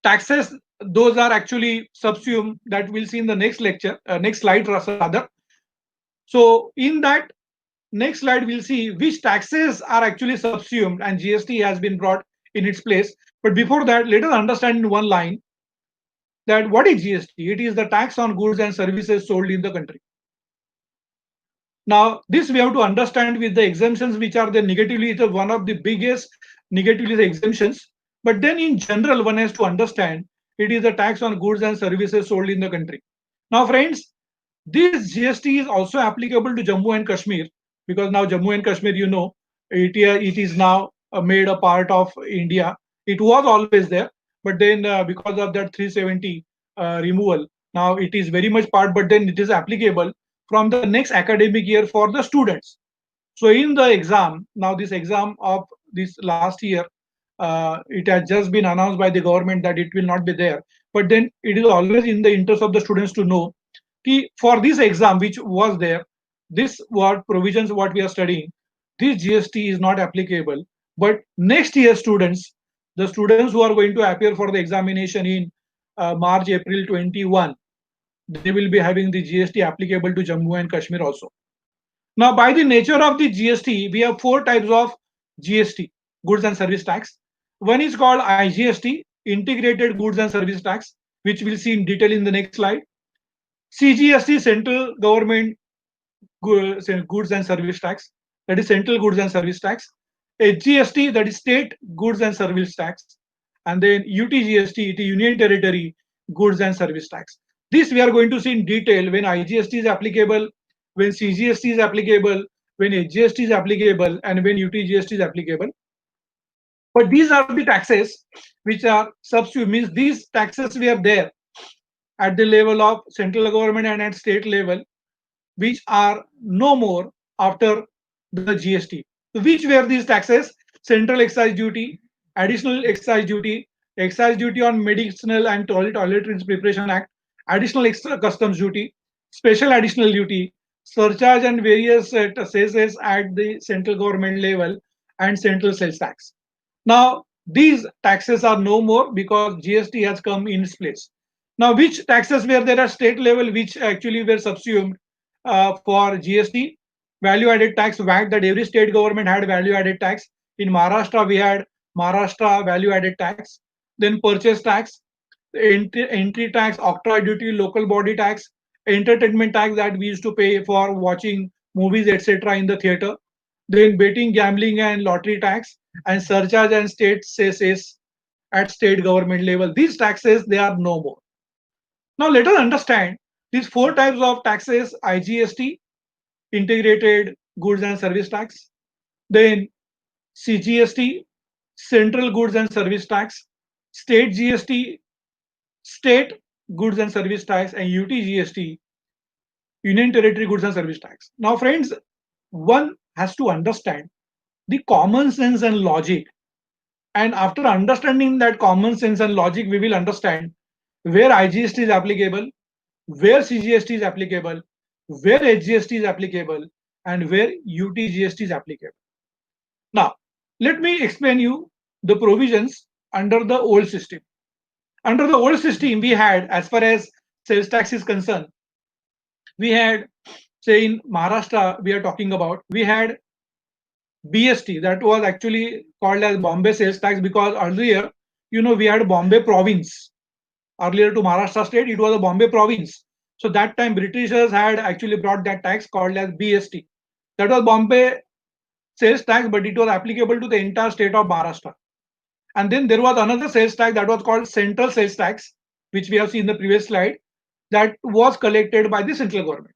taxes, those are actually subsumed, that we'll see in the next lecture, next slide rather. So in that next slide, we'll see which taxes are actually subsumed and GST has been brought in its place. But before that, let us understand in one line that what is GST? It is the tax on goods and services sold in the country. Now, this we have to understand with the exemptions which are the negatively, the one of the biggest negatively the exemptions. But then in general, one has to understand it is a tax on goods and services sold in the country. Now, friends, this GST is also applicable to Jammu and Kashmir, because now Jammu and Kashmir, it is now made a part of India. It was always there, but then because of that 370 removal, now it is very much part, but then it is applicable from the next academic year for the students. So in the exam, now this exam of this last year, it has just been announced by the government that it will not be there. But then it is always in the interest of the students to know for this exam which was there, this what provisions what we are studying, this GST is not applicable. But next year students, the students who are going to appear for the examination in March, April 21, they will be having the GST applicable to Jammu and Kashmir also. Now, by the nature of the GST, we have four types of GST, goods and service tax. One is called IGST, Integrated Goods and Service Tax, which we'll see in detail in the next slide. CGST, Central Government Goods and Service Tax, that is Central Goods and Service Tax. HGST, that is State Goods and Service Tax. And then UTGST, it is Union Territory Goods and Service Tax. This we are going to see in detail when IGST is applicable, when CGST is applicable, when HGST is applicable, and when UTGST is applicable. But these are the taxes which are subsumed, means these taxes were there at the level of central government and at state level, which are no more after the GST. So which were these taxes? Central excise duty, additional excise duty on medicinal and toiletries preparation act, additional extra customs duty, special additional duty, surcharge and various cesses at the central government level, and central sales tax. Now, these taxes are no more because GST has come in its place. Now, which taxes were there at state level which actually were subsumed for GST? Value added tax, VAT, that every state government had value added tax. In Maharashtra, we had Maharashtra value added tax. Then purchase tax, entry tax, octroi duty, local body tax, entertainment tax that we used to pay for watching movies, etc. in the theater. Then betting, gambling, and lottery tax, and surcharge and state cesses at state government level. These taxes, they are no more. Now let us understand these four types of taxes: IGST, Integrated Goods and Service Tax, then CGST, Central Goods and Service Tax, State GST, State Goods and Service Tax, and UTGST, Union Territory Goods and Service Tax. Now, friends, one has to understand the common sense and logic. And after understanding that common sense and logic, we will understand where IGST is applicable, where CGST is applicable, where HGST is applicable, and where UTGST is applicable. Now, let me explain you the provisions under the old system. Under the old system, we had, as far as sales tax is concerned, we had, say in Maharashtra, we are talking about, we had BST, that was actually called as Bombay sales tax, because earlier, we had Bombay province. Earlier to Maharashtra state, it was a Bombay province. So that time Britishers had actually brought that tax called as BST. That was Bombay sales tax, but it was applicable to the entire state of Maharashtra. And then there was another sales tax that was called central sales tax, which we have seen in the previous slide, that was collected by the central government.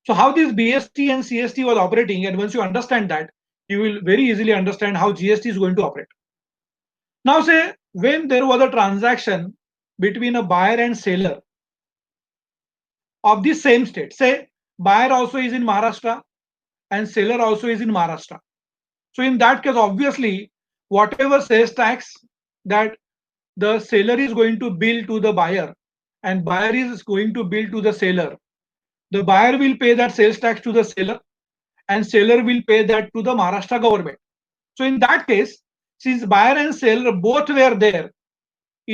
So how this BST and CST was operating, and once you understand that, you will very easily understand how GST is going to operate. Now, say when there was a transaction between a buyer and seller of the same state, say buyer also is in Maharashtra and seller also is in Maharashtra. So in that case, obviously, whatever sales tax that the seller is going to bill to the buyer and buyer is going to bill to the seller, the buyer will pay that sales tax to the seller and seller will pay that to the Maharashtra government. So in that case, since buyer and seller both were there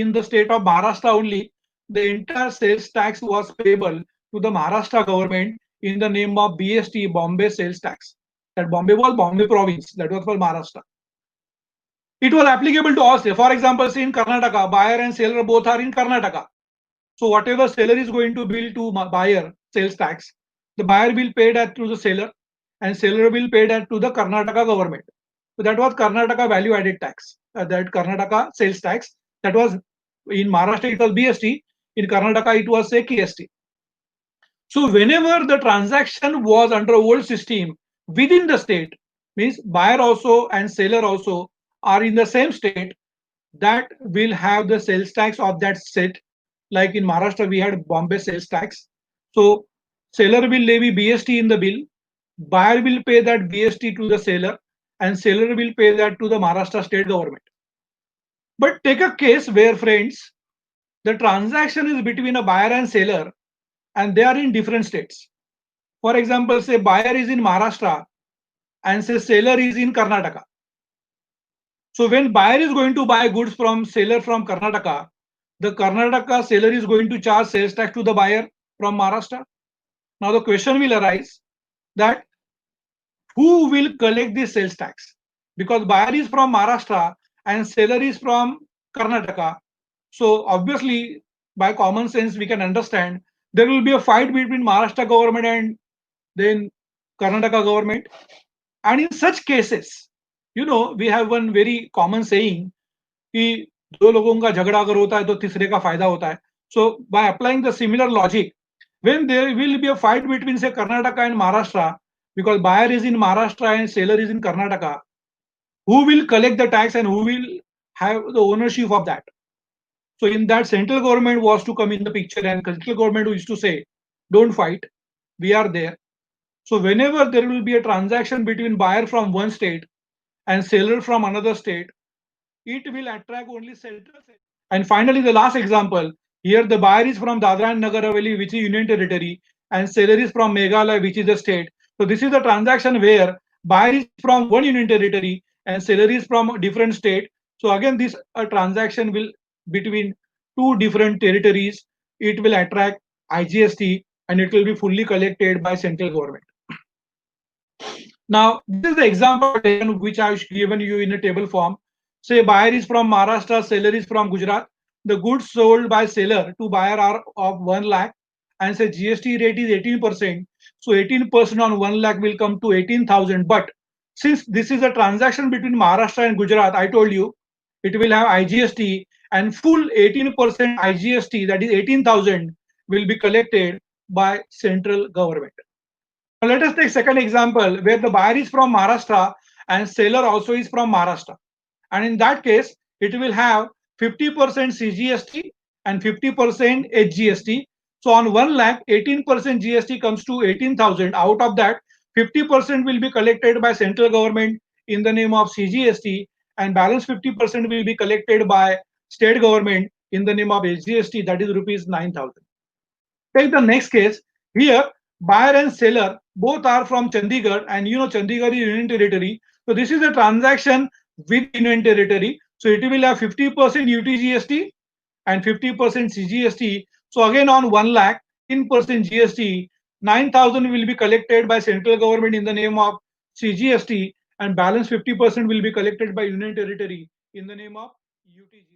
in the state of Maharashtra only, the entire sales tax was payable to the Maharashtra government in the name of BST, Bombay Sales Tax. That Bombay was Bombay province, that was for Maharashtra. It was applicable to all states. For example, say in Karnataka, buyer and seller both are in Karnataka. So whatever seller is going to bill to buyer sales tax, the buyer will pay that to the seller and seller will pay that to the Karnataka government. So that was Karnataka value added tax, that Karnataka sales tax. That was in Maharashtra, it was BST. In Karnataka, it was say KST. So whenever the transaction was under old system within the state, means buyer also and seller also are in the same state, that will have the sales tax of that state. Like in Maharashtra, we had Bombay sales tax. So seller will levy BST in the bill, buyer will pay that BST to the seller, and seller will pay that to the Maharashtra state government. But take a case where, friends, the transaction is between a buyer and seller, and they are in different states. For example, say buyer is in Maharashtra and say seller is in Karnataka. So when buyer is going to buy goods from seller from Karnataka, the Karnataka seller is going to charge sales tax to the buyer from Maharashtra. Now the question will arise that who will collect this sales tax? Because buyer is from Maharashtra and seller is from Karnataka. So obviously, by common sense, we can understand there will be a fight between Maharashtra government and then Karnataka government. And in such cases, we have one very common saying कि दो लोगों का झगड़ा अगर होता है तो तीसरे का फायदा होता है. So by applying the similar logic, when there will be a fight between say Karnataka and Maharashtra, because buyer is in Maharashtra and seller is in Karnataka, who will collect the tax and who will have the ownership of that? So in that, central government was to come in the picture, and central government used to say, don't fight, we are there. So whenever there will be a transaction between buyer from one state and seller from another state, it will attract only central. And finally, the last example, here the buyer is from Dadra and Nagar Haveli, which is Union Territory, and seller is from Meghalaya, which is a state. So this is a transaction where buyer is from one Union Territory and seller is from a different state. So again, this a transaction will between two different territories. It will attract IGST and it will be fully collected by central government. Now, this is the example which I have given you in a table form. Say buyer is from Maharashtra, seller is from Gujarat. The goods sold by seller to buyer are of 1 lakh and say GST rate is 18%. So 18% on 1 lakh will come to 18,000. But since this is a transaction between Maharashtra and Gujarat, I told you it will have IGST and full 18% IGST, that is 18,000, will be collected by central government. Now let us take second example where the buyer is from Maharashtra and seller also is from Maharashtra. And in that case, it will have 50% CGST and 50% HGST. So on 1 lakh, 18% GST comes to 18,000. Out of that, 50% will be collected by central government in the name of CGST, and balance 50% will be collected by state government in the name of HGST, that is rupees 9,000. Take the next case. Here, buyer and seller both are from Chandigarh, and Chandigarh is Union Territory. So this is a transaction with Union Territory. So it will have 50% UTGST and 50% CGST. So again on 1 lakh, 10% GST, 9,000 will be collected by central government in the name of CGST, and balance 50% will be collected by Union Territory in the name of UTGST.